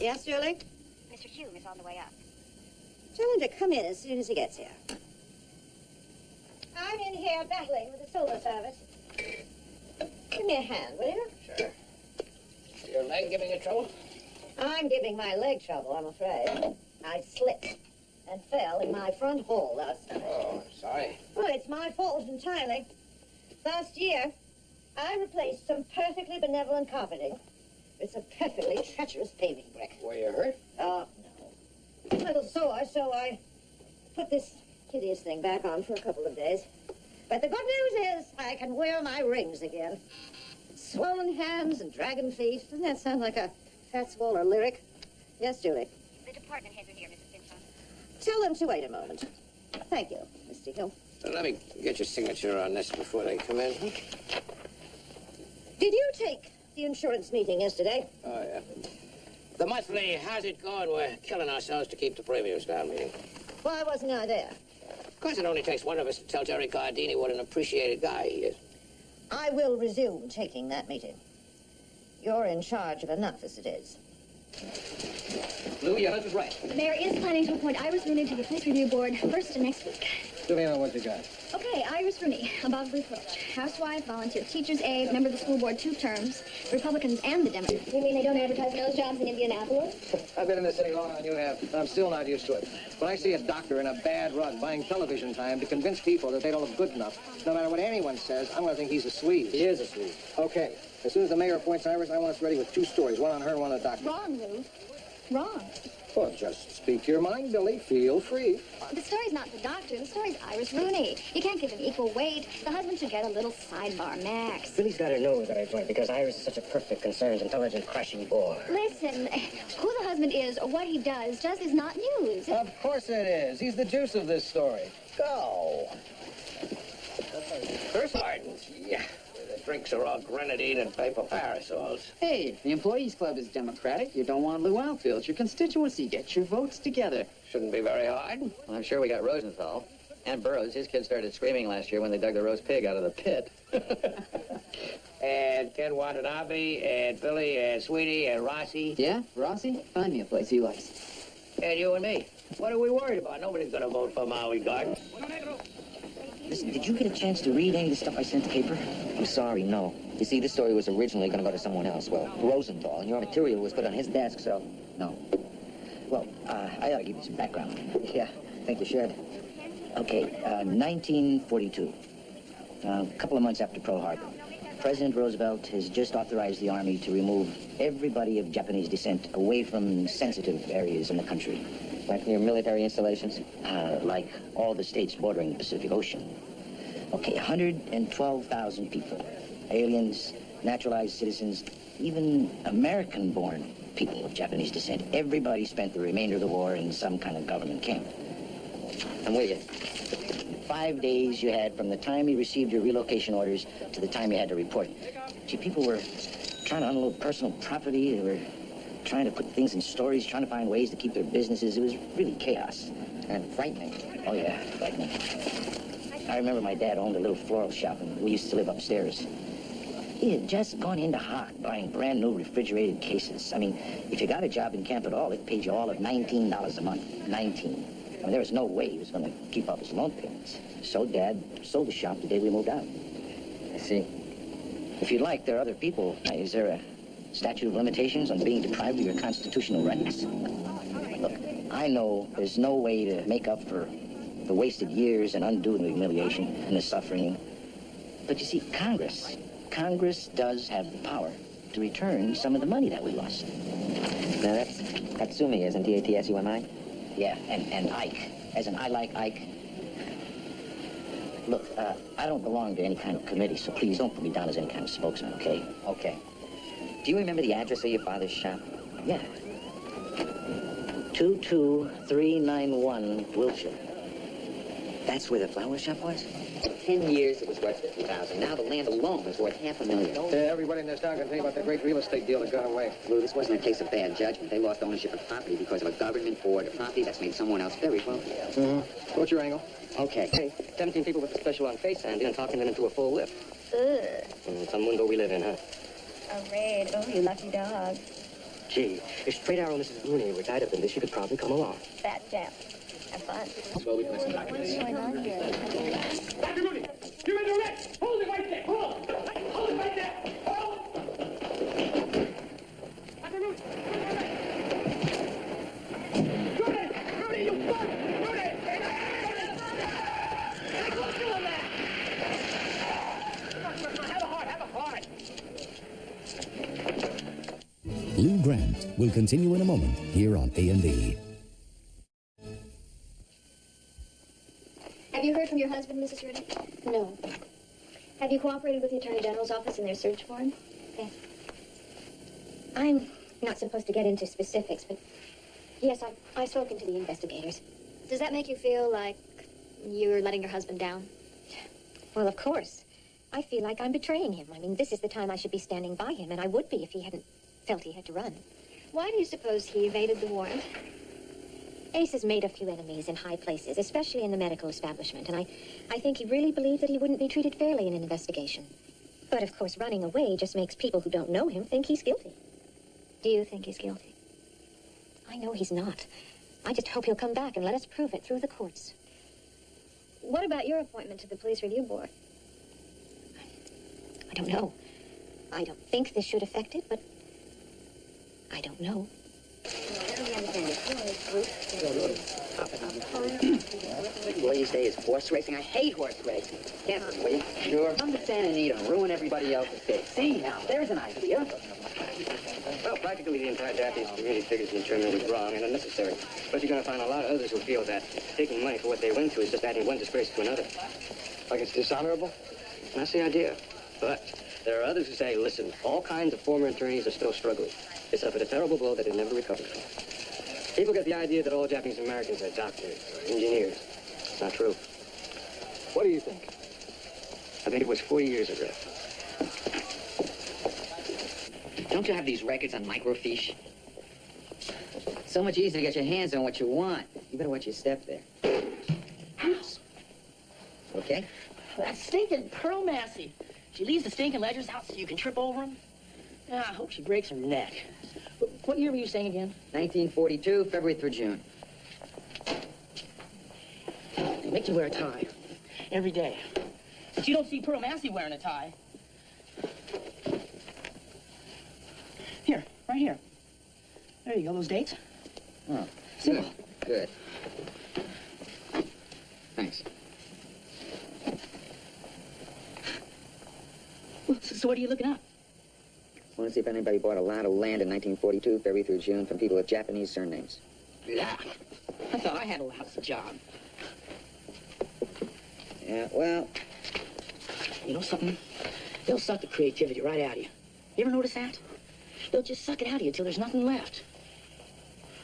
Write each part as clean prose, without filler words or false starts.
Yes, Julie? Mr. Hume is on the way up. Tell him to come in as soon as he gets here. I'm in here battling with the solar service. Give me a hand, will you? Sure. Your leg giving you trouble? I'm giving my leg trouble, I'm afraid. I slipped and fell in my front hall last night. Oh, sorry. Well, it's my fault entirely. Last year, I replaced some perfectly benevolent carpeting with some perfectly treacherous paving brick. Were you hurt? Oh, no. A little sore, so I put this hideous thing back on for a couple of days. But the good news is I can wear my rings again. Swollen hands and dragon feet. Doesn't that sound like a Fats Waller lyric? Yes, Julie? The department heads are here, Mrs. Simpson. Tell them to wait a moment. Thank you, Mr. Hill. Let me get your signature on this before they come in. Did you take the insurance meeting yesterday? Oh, yeah. The monthly how's it going? We're killing ourselves to keep the premiums down meeting. Why wasn't I there? Of course, it only takes one of us to tell Terry Gardini what an appreciated guy he is. I will resume taking that meeting. You're in charge of enough as it is. Lou, your husband's right. The mayor is planning to appoint Iris Rooney to the police review board first of next week. Fill me in on what you got. Okay, Iris Rooney, above reproach. Housewife, volunteer teacher's aide, member of the school board 2 terms, Republicans and the Democrats. You mean they don't advertise those jobs in Indianapolis? I've been in this city longer than you have, and I'm still not used to it. When I see a doctor in a bad rug buying television time to convince people that they don't look good enough, no matter what anyone says, I'm going to think he's a Swede. He is a Swede. Okay. As soon as the mayor appoints Iris, I want us ready with 2 stories, one on her and one on the doctor. Wrong, Lou. Wrong. Well, just speak your mind, Billy. Feel free. The story's not the doctor. The story's Iris Rooney. You can't give them equal weight. The husband should get a little sidebar, Max. Billy's got to know that I joined because Iris is such a perfect, concerned, intelligent, crashing bore. Listen, who the husband is or what he does just is not news. Of course it is. He's the juice of this story. Go. First Gardens, yeah. The drinks are all grenadine and paper parasols. Hey, the Employees Club is democratic. You don't want Lou Outfield. It's your constituency. Get your votes together. Shouldn't be very hard. Well, I'm sure we got Rosenthal. And Burroughs, his kids started screaming last year when they dug the roast pig out of the pit. And Ken Watanabe, and Billy, and Sweetie, and Rossi. Yeah, Rossi? Find me a place he likes. And you and me. What are we worried about? Nobody's gonna vote for Maui Gardens. Listen, did you get a chance to read any of the stuff I sent the paper? I'm sorry, no. You see, this story was originally going to go to someone else. Well, Rosenthal, and your material was put on his desk, so no. Well, I ought to give you some background. Yeah, I think you should. Okay, 1942. A couple of months after Pearl Harbor. President Roosevelt has just authorized the Army to remove everybody of Japanese descent away from sensitive areas in the country. Like near military installations? Like all the states bordering the Pacific Ocean. Okay, 112,000 people. Aliens, naturalized citizens, even American-born people of Japanese descent. Everybody spent the remainder of the war in some kind of government camp. I'm with you. 5 days you had from the time you received your relocation orders to the time you had to report. Gee, people were trying to unload personal property. They were trying to put things in stories, trying to find ways to keep their businesses. It was really chaos. And frightening. Oh, yeah, frightening. I remember my dad owned a little floral shop, and we used to live upstairs. He had just gone into hock buying brand new refrigerated cases. I mean, if you got a job in camp at all, it paid you all of $19 a month. 19. I mean, there was no way he was going to keep up his loan payments. So Dad sold the shop the day we moved out. I see. If you'd like, there are other people. Is there a statute of limitations on being deprived of your constitutional rights? Look, I know there's no way to make up for the wasted years and undue humiliation and the suffering. But you see, Congress does have the power to return some of the money that we lost. Now, that's Tatsumi, isn't Tatsumi? Yeah, and Ike. As in, I like Ike. Look, I don't belong to any kind of committee, so please don't put me down as any kind of spokesman, okay? Okay. Do you remember the address of your father's shop? Yeah. 22391 Wilshire. That's where the flower shop was? For 10 years, it was worth $50,000. Now the land alone is worth $500,000. Everybody in this town can tell you about the great real estate deal that got away. Lou, this wasn't a case of bad judgment. They lost ownership of property because of a government board of property that's made someone else very wealthy. Mm-hmm. What's your angle? Okay. Hey, 17 people with a special on face handing and talking them into a full lift. Ugh. Some window we live in, huh? A raid. Oh, you lucky dog. Gee, if straight arrow Mrs. Rooney were tied up in this, you could probably come along. Fat jam. Have fun. Well, we can listen back to What's this. going on here? Dr. Rooney, you're in the wreck! Hold it right there! Hold! Hold it right there! Hold! Dr. Rooney! Rooney! Rooney, you fuck! Rooney! What's doing that? Have a heart, have a heart! Lou Grant will continue in a moment here on A&E. Have you heard from your husband, Mrs. Rudy? No. Have you cooperated with the Attorney General's office in their search for him? Yes. I'm not supposed to get into specifics, but yes, I've spoken to the investigators. Does that make you feel like you're letting your husband down? Well, of course. I feel like I'm betraying him. I mean, this is the time I should be standing by him, and I would be if he hadn't felt he had to run. Why do you suppose he evaded the warrant? Ace has made a few enemies in high places, especially in the medical establishment, and I think he really believed that he wouldn't be treated fairly in an investigation. But, of course, running away just makes people who don't know him think he's guilty. Do you think he's guilty? I know he's not. I just hope he'll come back and let us prove it through the courts. What about your appointment to the Police Review Board? I don't know. I don't think this should affect it, but I don't know. What you say is horse racing? I hate horse racing. Cancel, will you? Sure. Come to Santa Anita and ruin everybody else's day. See, now, there's an idea. Well, practically the entire Japanese community figures the internment was wrong and unnecessary. But you're going to find a lot of others who feel that taking money for what they went through is just adding one disgrace to another. Like it's dishonorable? That's the idea. But there are others who say, listen, all kinds of former attorneys are still struggling. They suffered a terrible blow that they never recovered from. People get the idea that all Japanese Americans are doctors or engineers. It's not true. What do you think? I think it was 40 years ago. Don't you have these records on microfiche? So much easier to get your hands on what you want. You better watch your step there. Okay? That stinking Pearl Massey. She leaves the stinking ledgers out so you can trip over them. Ah, I hope she breaks her neck. What year were you saying again? 1942, February through June. They make you wear a tie. Every day. But you don't see Pearl Massey wearing a tie. Here, right here. There you go, those dates. Oh, Simple. Good. Thanks. So what are you looking up? I want to see if anybody bought a lot of land in 1942, February through June, from people with Japanese surnames. Yeah. I thought I had a lousy job. Yeah, well, You know something? They'll suck the creativity right out of you. You ever notice that? They'll just suck it out of you until there's nothing left.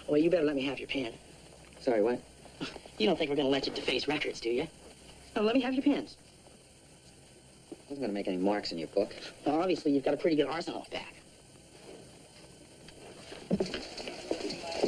Well, you better let me have your pen. sorry, what? You don't think we're going to let you deface records, do you? Oh, let me have your pens. I wasn't going to make any marks in your book. Well, obviously, you've got a pretty good arsenal of back.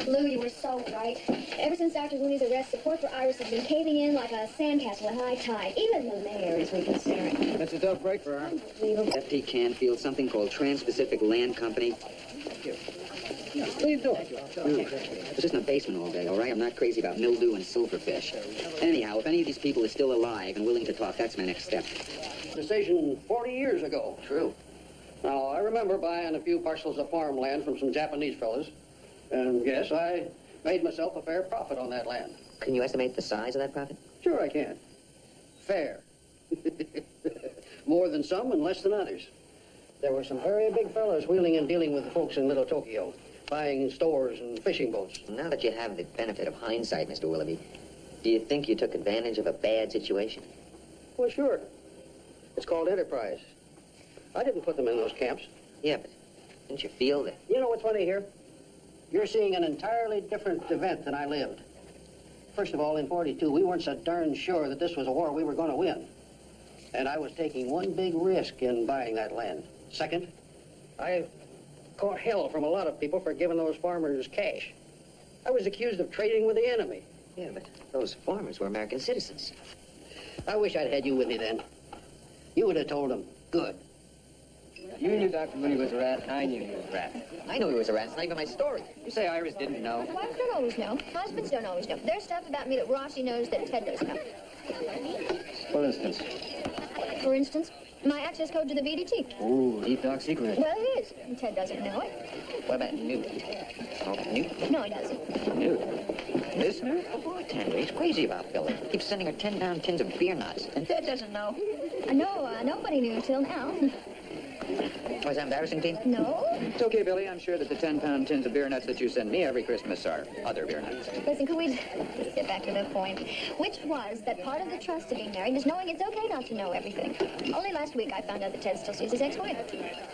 Lou, you were so right. Ever since Dr. Looney's arrest, support for Iris has been caving in like a sandcastle at high tide. Even the mayor is reconsidering. That's a tough break for her. Unbelievable. FD Canfield, something called Trans-Pacific Land Company. What are you doing? I was just in the basement all day, all right? I'm not crazy about mildew and silverfish. Anyhow, if any of these people are still alive and willing to talk, that's my next step. Decision 40 years ago. True. Now, I remember buying a few parcels of farmland from some Japanese fellas. And yes, I made myself a fair profit on that land. Can you estimate the size of that profit? Sure I can. Fair. More than some and less than others. There were some very big fellas wheeling and dealing with the folks in Little Tokyo, buying stores and fishing boats. Now that you have the benefit of hindsight, Mr. Willoughby, do you think you took advantage of a bad situation? Well, sure. It's called enterprise. I didn't put them in those camps. Yeah, but didn't you feel that? You know what's funny here? You're seeing an entirely different event than I lived. First of all, in 42, we weren't so darn sure that this was a war we were going to win. And I was taking one big risk in buying that land. Second, I caught hell from a lot of people for giving those farmers cash. I was accused of trading with the enemy. Yeah, but those farmers were American citizens. I wish I'd had you with me then. You would have told them, good. You knew Dr. Mooney was a rat. I knew he was a rat. I knew he was a rat. It's not even my story. You say Iris didn't know. Wives don't always know. Husbands don't always know. There's stuff about me that Rossi knows that Ted doesn't know. For instance? For instance, my access code to the VDT. Ooh, deep dark secret. Well, it is. And Ted doesn't know it. What about Newt? Oh, Newt? No, he doesn't. Newt? This Newt? The bartender. He's crazy about Billy. Keeps sending her 10-pound tins of beer nuts. And Ted doesn't know. No, nobody knew till now. Was that embarrassing, Pete? No. It's okay, Billy. I'm sure that the 10-pound tins of beer nuts that you send me every Christmas are other beer nuts. Listen, could we get back to the point? Which was that part of the trust of being married is knowing it's okay not to know everything. Only last week I found out that Ted still sees his ex-wife.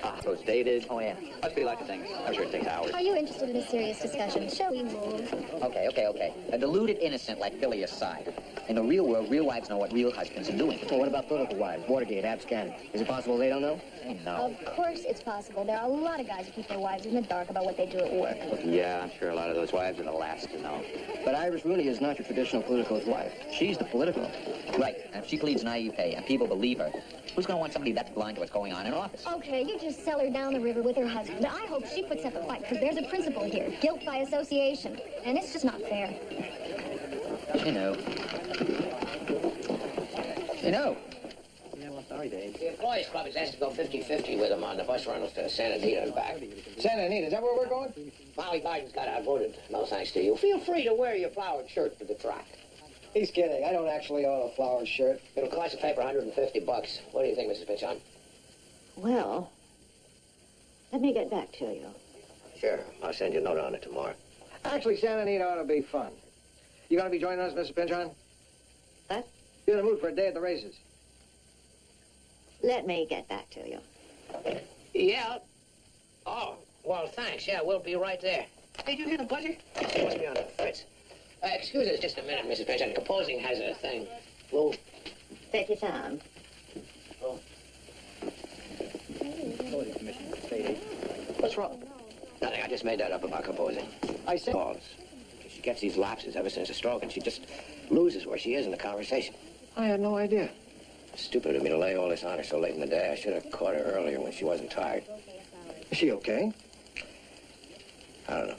Ah, so it's dated. Oh, yeah. Must be like the things. I'm sure it takes hours. Are you interested in a serious discussion? Shall we move? Okay. A deluded innocent like Billy aside. In the real world, real wives know what real husbands are doing. Well, what about political wives? Watergate, Abscan. Is it possible they don't know? No. Of course it's possible. There are a lot of guys who keep their wives in the dark about what they do at work. Yeah, I'm sure a lot of those wives are the last to know. But Iris Rooney is not your traditional political wife. She's the political. Right. And if she pleads naivete and people believe her, who's going to want somebody that's blind to what's going on in office? Okay, you just sell her down the river with her husband. But I hope she puts up a fight, because there's a principle here. Guilt by association. And it's just not fair. You know. Yeah, well, sorry, Dave. The Employees Club has asked to go 50-50 with him on the bus rentals to Santa Anita and back. Santa Anita, is that where we're going? Molly Biden's got outvoted. No thanks to you. Feel free to wear your flowered shirt for the track. He's kidding. I don't actually own a flowered shirt. It'll cost the paper $150. What do you think, Mrs. Pichon? Well, let me get back to you. Sure. I'll send you a note on it tomorrow. Actually, Santa Anita ought to be fun. You gonna be joining us, Mrs. Pynchon? What? You're in the mood for a day at the races. Let me get back to you. Yeah. Oh, well, thanks. Yeah, we'll be right there. Did you hear the buzzer? It must be on the fritz. Excuse us just a minute, Mrs. Pichon. Composing has a thing. Well, Take your time. What's wrong? nothing. I just made that up about composing. I said... Calls. She gets these lapses ever since the stroke, and she just loses where she is in the conversation. I had no idea. Stupid of me to lay all this on her so late in the day. I should have caught her earlier when she wasn't tired. Is she okay? I don't know.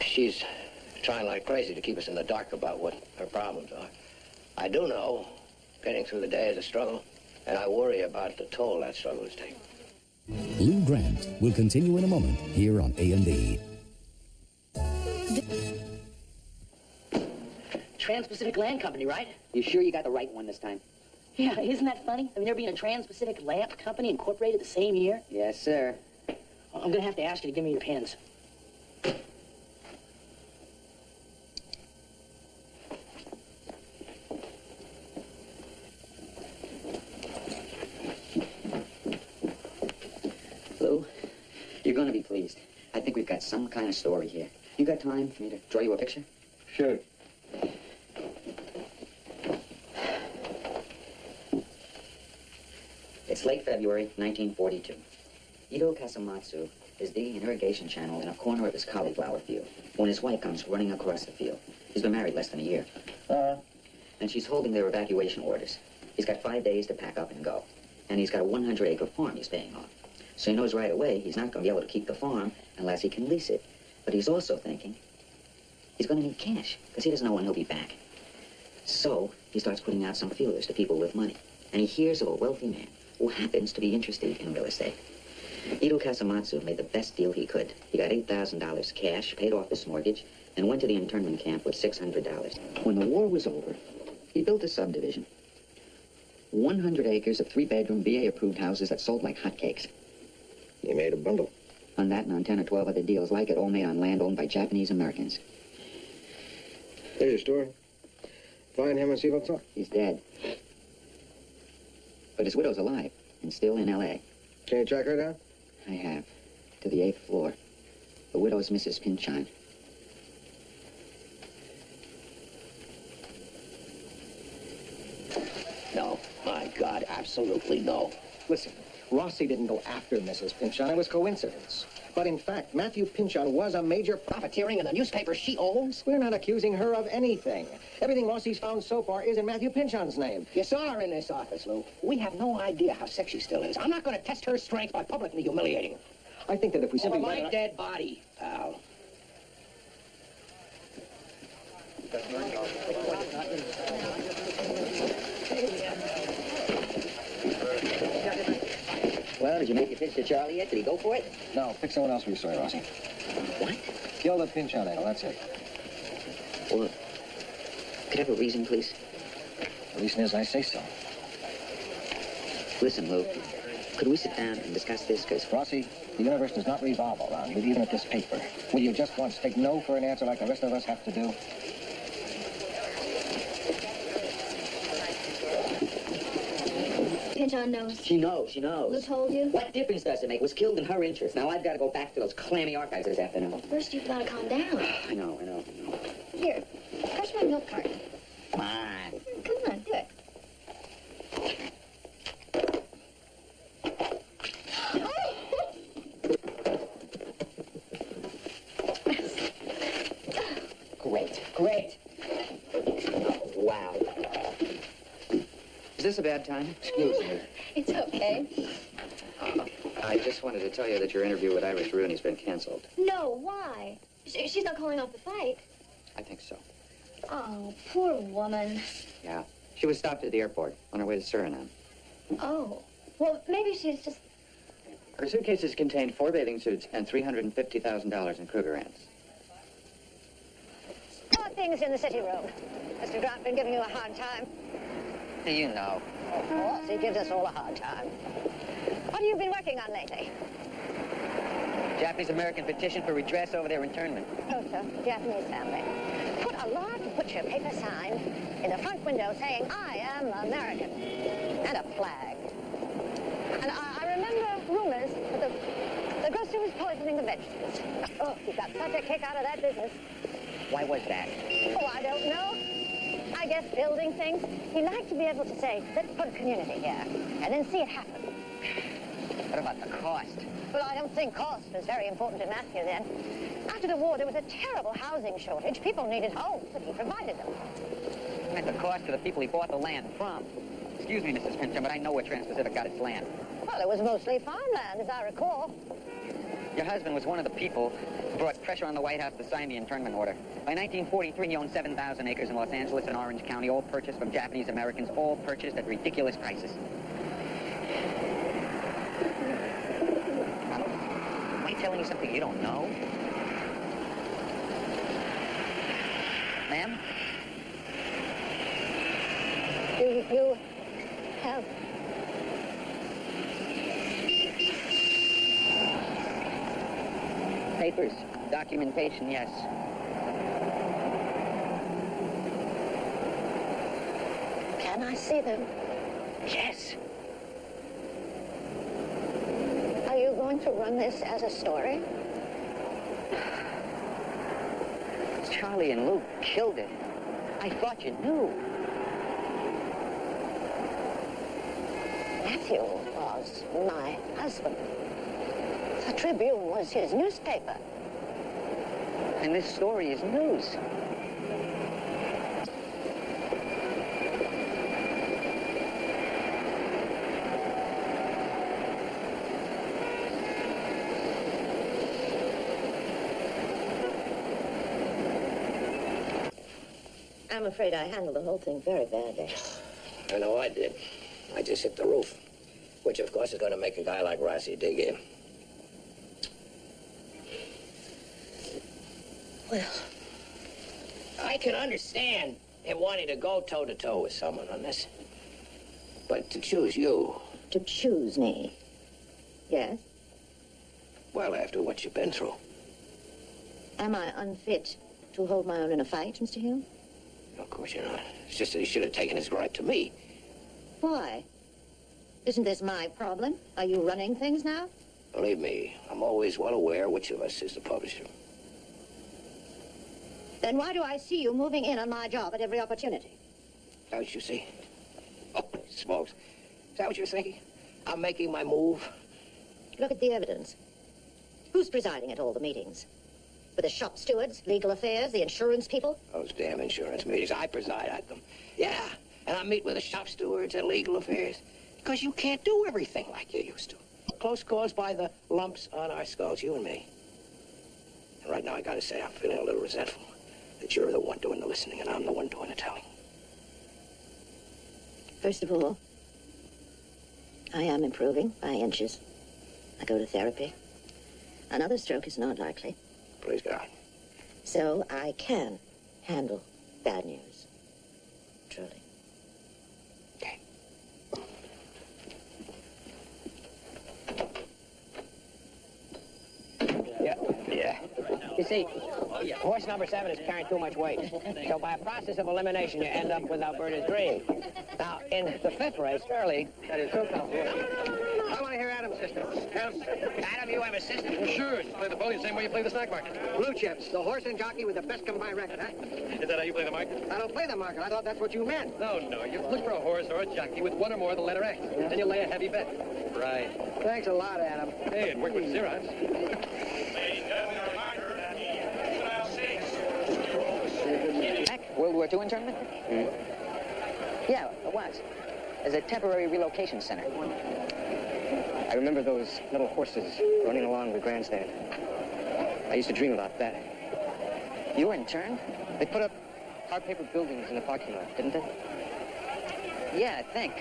She's trying like crazy to keep us in the dark about what her problems are. I do know getting through the day is a struggle, and I worry about the toll that struggle is taking. Lou Grant will continue in a moment here on A&E. Trans-Pacific Land Company, right? You sure you got the right one this time? Yeah, isn't that funny? I mean, there being a Trans-Pacific Lamp Company incorporated the same year. Yes, sir. Well, I'm gonna have to ask you to give me your pens. Lou, you're gonna be pleased. I think we've got some kind of story here. You got time for me to draw you a picture? Sure. It's late February, 1942. Ito Kasamatsu is digging an irrigation channel in a corner of his cauliflower field when his wife comes running across the field. He's been married less than a year. And she's holding their evacuation orders. He's got 5 days to pack up and go. And he's got a 100-acre farm he's paying off. So he knows right away he's not going to be able to keep the farm unless he can lease it. But he's also thinking he's going to need cash because he doesn't know when he'll be back. So he starts putting out some feelers to people with money. And he hears of a wealthy man who happens to be interested in real estate. Ito Kasamatsu made the best deal he could. He got $8,000 cash, paid off his mortgage, and went to the internment camp with $600. When the war was over, he built a subdivision. 100 acres of 3-bedroom, VA-approved houses that sold like hotcakes. He made a bundle. On that and on 10 or 12 other deals like it, all made on land owned by Japanese Americans. There's your story. Find him and see what's up. He's dead. But his widow's alive and still in L.A. Can you track her down? I have. To the 8th floor. The widow's Mrs. Pynchon. No. My God, absolutely no. Listen, Rossi didn't go after Mrs. Pynchon. It was coincidence. But in fact, Matthew Pynchon was a major Profiteering in the newspaper she owns? We're not accusing her of anything. Everything Rossi's found so far is in Matthew Pynchon's name. You saw her in this office, Lou. We have no idea how sick she still is. I'm not going to test her strength by publicly humiliating her. I think that if we simply... Over let my her- dead body, pal. Well, did you make your pitch to Charlie yet? Did he go for it? No, pick someone else for your story, Rossi. What? Kill the Pynchon angle, that's it. Well, could I have a reason, please? The reason is I say so. Listen, Lou, could we sit down and discuss this? Because Rossi, the universe does not revolve around you, even at this paper. Will you just once take no for an answer like the rest of us have to do? Pynchon knows. she knows, she knows. Lou told you? What difference does it make? It was killed in her interest. Now I've got to go back to those clammy archives this afternoon. First, you've got to calm down. I know. Here, crush my milk carton. Come on. Come on, do it. Great. Wow. Is this a bad time? Excuse me. It's okay. I just wanted to tell you that your interview with Iris Rooney's been canceled. No, why? She's not calling off the fight. I think so. Oh, poor woman. Yeah. She was stopped at the airport on her way to Suriname. Oh. Well, maybe she's just... Her suitcases contained 4 bathing suits and $350,000 in Kruger ants. How are things in the city room? Mr. Grant been giving you a hard time? Do you know? Of course, he gives us all a hard time. What have you been working on lately? Japanese-American petition for redress over their internment. Kosher, Japanese family. Put a large butcher paper sign in the front window saying, I am American, and a flag. And I remember rumors that the grocer was poisoning the vegetables. Oh, he got such a kick out of that business. Why was that? Oh, I don't know. I guess building things. He liked to be able to say, let's put a community here, and then see it happen. What about the cost? Well, I don't think cost was very important to Matthew then. After the war, there was a terrible housing shortage. People needed homes, and he provided them. I meant the cost to the people he bought the land from. Excuse me, Mrs. Pynchon, but I know where Trans-Pacific got its land. Well, it was mostly farmland, as I recall. Your husband was one of the people who brought pressure on the White House to sign the internment order. By 1943, he owned 7,000 acres in Los Angeles and Orange County, all purchased from Japanese Americans, all purchased at ridiculous prices. Am I telling you something you don't know? Ma'am? You have... Papers, documentation, yes. Can I see them? Yes. Are you going to run this as a story? Charlie and Luke killed it. I thought you knew. Matthew was my husband. The Tribune was his newspaper. And this story is news. I'm afraid I handled the whole thing very badly. I know I did. I just hit the roof, which, of course, is going to make a guy like Rossi dig in. Well, I can understand him wanting to go toe-to-toe with someone on this. But to choose you... To choose me? Yes? Well, after what you've been through. Am I unfit to hold my own in a fight, Mr. Hume? Of course you're not. It's just that he should have taken his gripe to me. Why? Isn't this my problem? Are you running things now? Believe me, I'm always well aware which of us is the publisher. Then why do I see you moving in on my job at every opportunity? Is that what you see? Oh, smokes. Is that what you're thinking? I'm making my move? Look at the evidence. Who's presiding at all the meetings? With the shop stewards, legal affairs, the insurance people? Those damn insurance meetings. I preside at them. Yeah, and I meet with the shop stewards and legal affairs. Because you can't do everything like you used to. Close calls by the lumps on our skulls, you and me. And right now, I gotta say, I'm feeling a little resentful that you're the one doing the listening and I'm the one doing the telling. First of all, I am improving by inches. I go to therapy. Another stroke is not likely. Please, God. So I can handle bad news. Truly. Okay. Yeah. You see, horse number 7 is carrying too much weight. So by a process of elimination, you end up with Alberta's dream. Now, in the 5th race, Shirley, that is so I want to hear Adam's system. Adam, you have a system? Well, sure. You play the pony the same way you play the snack market. Blue Chips, the horse and jockey with the best combined record, huh? Is that how you play the market? I don't play the market. I thought that's what you meant. No. You look for a horse or a jockey with one or more of the letter X. Then you lay a heavy bet. Right. Thanks a lot, Adam. Hey, it worked with Xerox. World War II internment? Yeah, it was. As a temporary relocation center. I remember those little horses running along the grandstand. I used to dream about that. You were interned? They put up hard paper buildings in the parking lot, didn't they? Yeah, I think.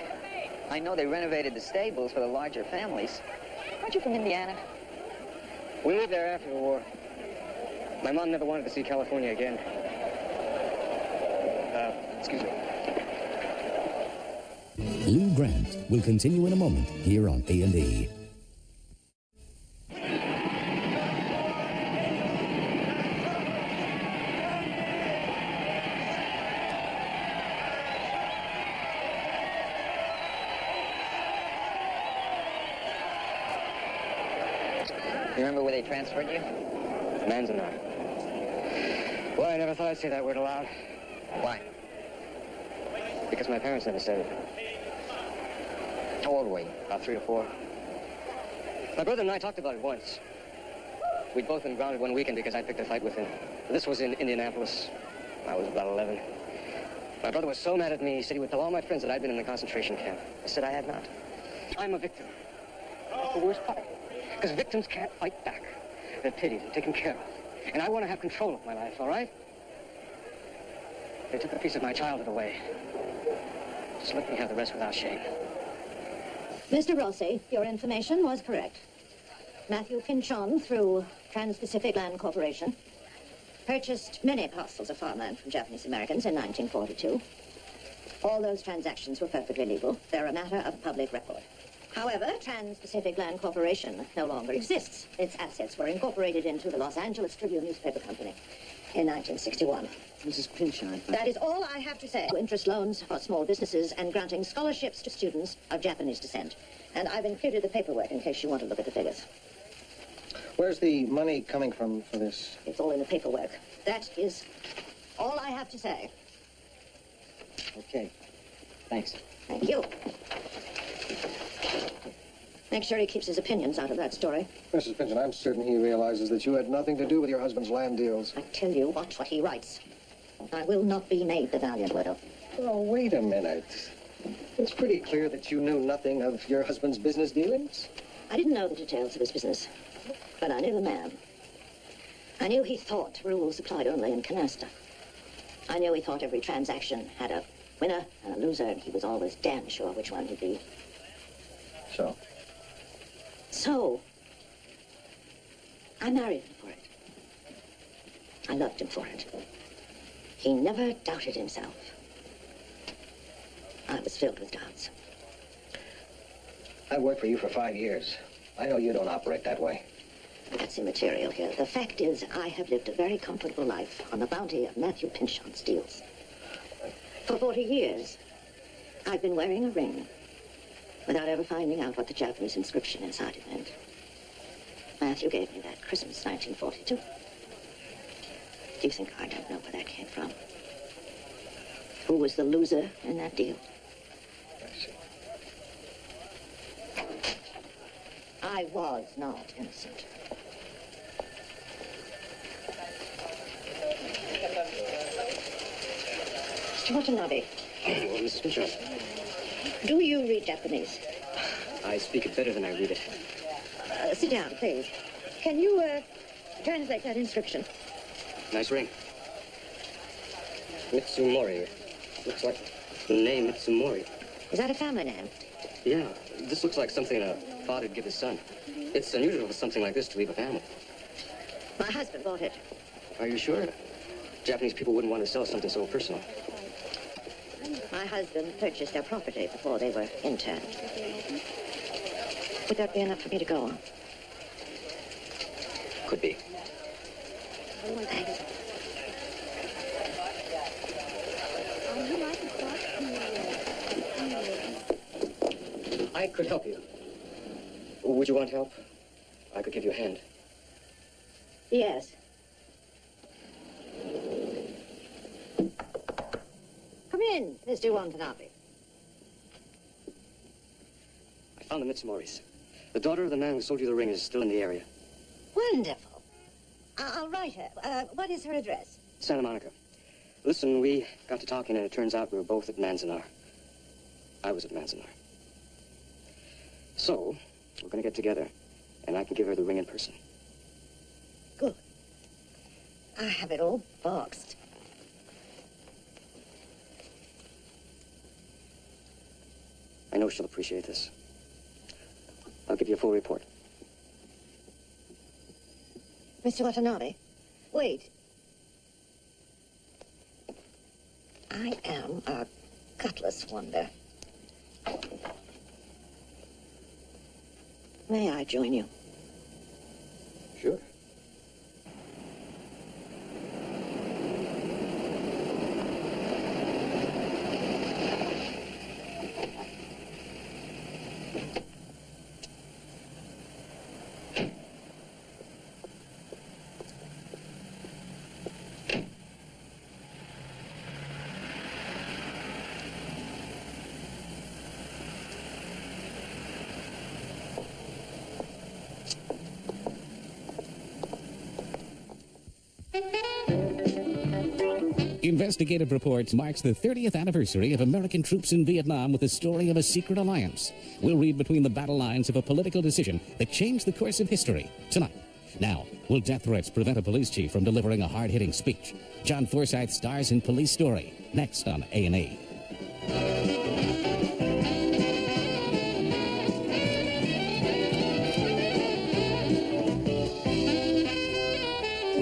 I know they renovated the stables for the larger families. Aren't you from Indiana? We moved there after the war. My mom never wanted to see California again. Excuse me. Lou Grant will continue in a moment here on A&E. You remember where they transferred you? Manzanar. Boy, I never thought I'd say that word aloud. Why? Because my parents never said it. How old were you? About 3 or 4. My brother and I talked about it once. We'd both been grounded one weekend because I picked a fight with him. This was in Indianapolis. I was about 11. My brother was so mad at me, he said he would tell all my friends that I'd been in the concentration camp. I said I had not. I'm a victim. That's the worst part. Because victims can't fight back. They're pitied and taken care of. And I want to have control of my life, all right? They took a piece of my childhood away. Just let me have the rest without shame. Mr. Rossi, your information was correct. Matthew Pinchon, through Trans-Pacific Land Corporation, purchased many parcels of farmland from Japanese Americans in 1942. All those transactions were perfectly legal. They're a matter of public record. However, Trans-Pacific Land Corporation no longer exists. Its assets were incorporated into the Los Angeles Tribune newspaper company in 1961. Mrs. Pinchon. That is all I have to say. Interest loans for small businesses and granting scholarships to students of Japanese descent. And I've included the paperwork in case you want to look at the figures. Where's the money coming from for this? It's all in the paperwork. That is all I have to say. Okay. Thanks. Thank you. Make sure he keeps his opinions out of that story. Mrs. Pinchon, I'm certain he realizes that you had nothing to do with your husband's land deals. I tell you, watch what he writes. I will not be made the valiant widow. Oh, wait a minute. It's pretty clear that you knew nothing of your husband's business dealings. I didn't know the details of his business, but I knew the man. I knew he thought rules applied only in canasta. I knew he thought every transaction had a winner and a loser, and he was always damn sure which one he'd be. So, I married him for it. I loved him for it. He never doubted himself. I was filled with doubts. I've worked for you for 5 years. I know you don't operate that way. That's immaterial here. The fact is, I have lived a very comfortable life on the bounty of Matthew Pinchon's deals. For 40 years, I've been wearing a ring without ever finding out what the Japanese inscription inside it meant. Matthew gave me that Christmas, 1942. Do you think I don't know where that came from? Who was the loser in that deal? I see. I was not innocent. Mr. Watanabe, Well, Mrs. Pinchot, do you read Japanese? I speak it better than I read it. Sit down, please. Can you, translate that inscription? Nice ring. Mitsumori. Looks like the name Mitsumori. Is that a family name? Yeah, this looks like something a father'd give his son. It's unusual for something like this to leave a family. My husband bought it. Are you sure? Japanese people wouldn't want to sell something so personal. My husband purchased their property before they were interned. Would that be enough for me to go on? Could be. Thanks. I could help you. Would you want help? I could give you a hand. Yes. Come in, Mr. Watanabe. I found the Mitsumoris. The daughter of the man who sold you the ring is still in the area. Wonderful. I'll write her. What is her address? Santa Monica. Listen, we got to talking, and it turns out we were both at Manzanar. I was at Manzanar. So, we're going to get together, and I can give her the ring in person. Good. I have it all boxed. I know she'll appreciate this. I'll give you a full report. Mr. Watanabe, wait. I am a gutless wonder. May I join you? Sure. Investigative Reports marks the 30th anniversary of American troops in Vietnam with the story of a secret alliance. We'll read between the battle lines of a political decision that changed the course of history tonight. Now, will death threats prevent a police chief from delivering a hard-hitting speech? John Forsythe stars in Police Story, next on A&E.